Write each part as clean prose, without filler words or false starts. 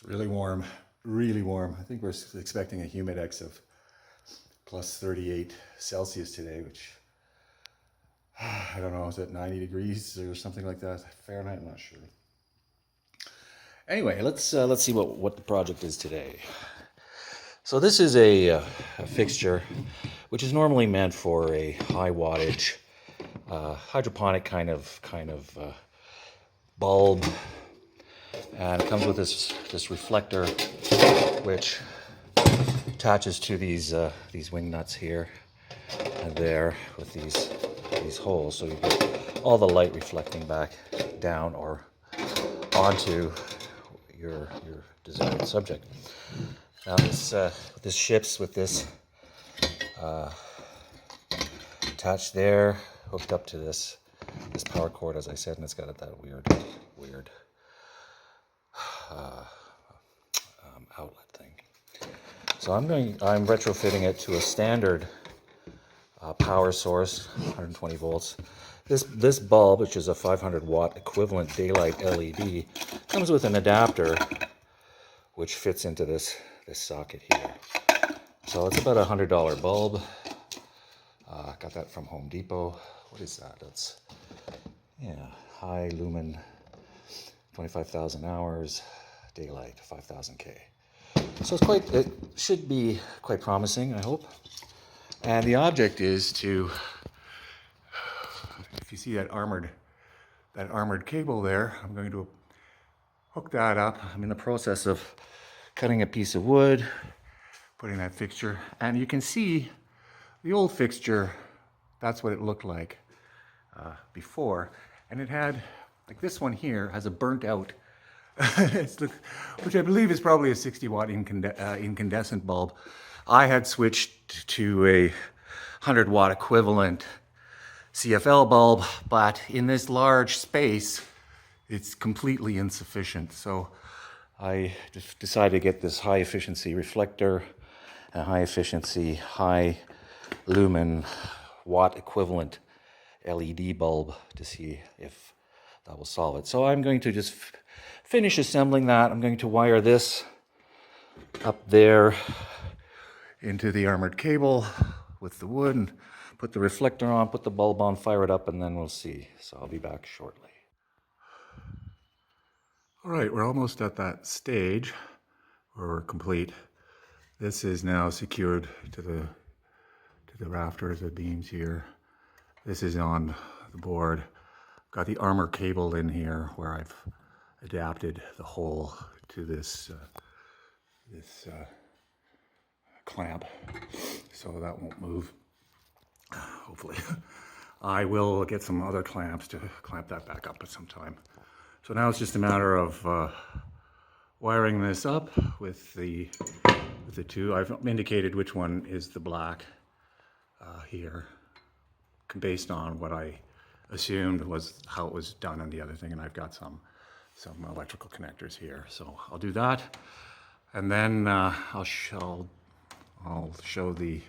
really warm, really warm. I think we're expecting a humidex of plus 38 Celsius today, which I don't know, is it 90 degrees or something like that? Fahrenheit, I'm not sure. Anyway, let's see what the project is today. So this is a fixture which is normally meant for a high wattage hydroponic kind of bulb, and it comes with this reflector which attaches to these wing nuts here and there with these holes, so you get all the light reflecting back down or onto your desired subject. Now this ships with this attached there, hooked up to this power cord, as I said, and it's got that weird outlet thing. So I'm retrofitting it to a standard power source, 120 volts. This bulb, which is a 500 watt equivalent daylight LED, comes with an adapter which fits into this socket here. So it's about $100 bulb. Got that from Home Depot. What is that? That's, yeah, high lumen, 25,000 hours, daylight, 5,000K. So it should be quite promising, I hope. And the object is to, if you see that armored cable there, I'm going to hook that up. I'm in the process of cutting a piece of wood, putting that fixture, and you can see the old fixture, that's what it looked like before. And it had, like this one here, has a burnt out, which I believe is probably a 60 watt incandescent bulb. I had switched to a 100 watt equivalent CFL bulb, but in this large space, it's completely insufficient. So I just decided to get this high efficiency reflector, a high efficiency, high lumen watt equivalent LED bulb to see if that will solve it. So I'm going to just finish assembling that. I'm going to wire this up there into the armored cable with the wood and put the reflector on, put the bulb on, fire it up, and then we'll see. So I'll be back shortly. All right, we're almost at that stage where we're complete. This is now secured to the rafters, the beams here. This is on the board. Got the armor cable in here where I've adapted the hole to this clamp, so that won't move, hopefully. I will get some other clamps to clamp that back up at some time. So now it's just a matter of wiring this up with the two. I've indicated which one is the black here, based on what I assumed was how it was done on the other thing, and I've got some electrical connectors here. So I'll do that, and then I'll show the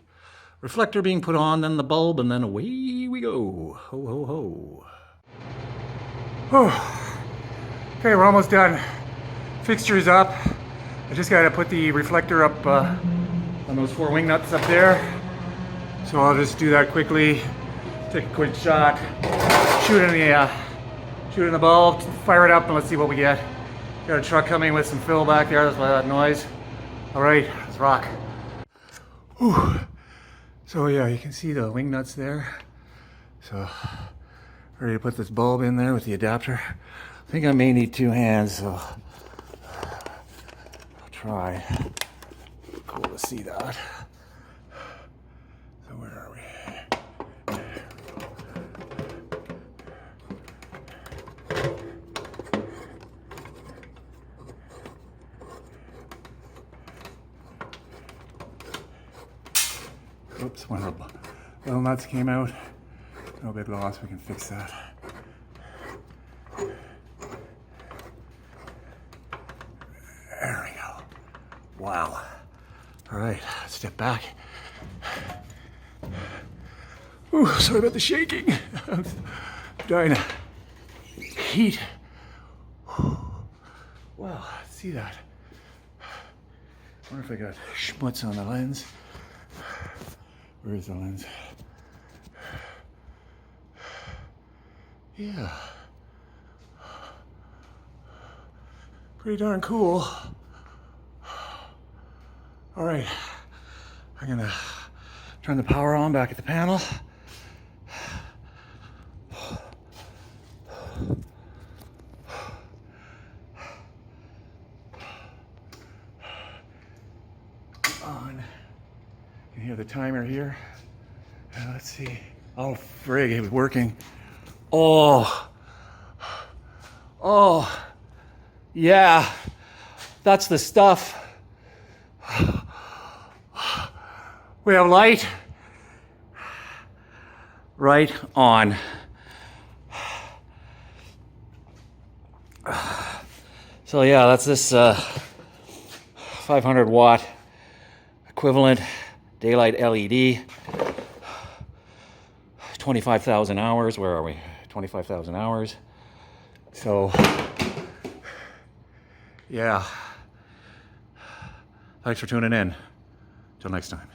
reflector being put on, then the bulb, and then away we go. Ho, ho, ho. Oh. Okay, we're almost done. Fixture's up. I just got to put the reflector up on those 4 wing nuts up there. So I'll just do that quickly. Take a quick shot. Shoot in the bulb. Fire it up, and let's see what we get. Got a truck coming with some fill back there. That's why that noise. All right, let's rock. Whew. So yeah, you can see the wing nuts there. So ready to put this bulb in there with the adapter. I think I may need 2 hands, so I'll try. Cool to see that. So where are we? Oops, one of the little nuts came out. No big loss, we can fix that. There we go. Wow. All right, step back. Ooh, sorry about the shaking. I'm dying of heat. Wow, see that? wonder if I got schmutz on the lens. Where is the lens? Yeah. Pretty darn cool. All right, I'm gonna turn the power on back at the panel. On. You can hear the timer here. Let's see. Oh, frig, it was working. Oh, yeah, that's the stuff. We have light. Right on. So yeah, that's this 500 watt equivalent daylight LED. 25,000 hours. Where are we? 25,000 hours. So yeah. Thanks for tuning in. Till next time.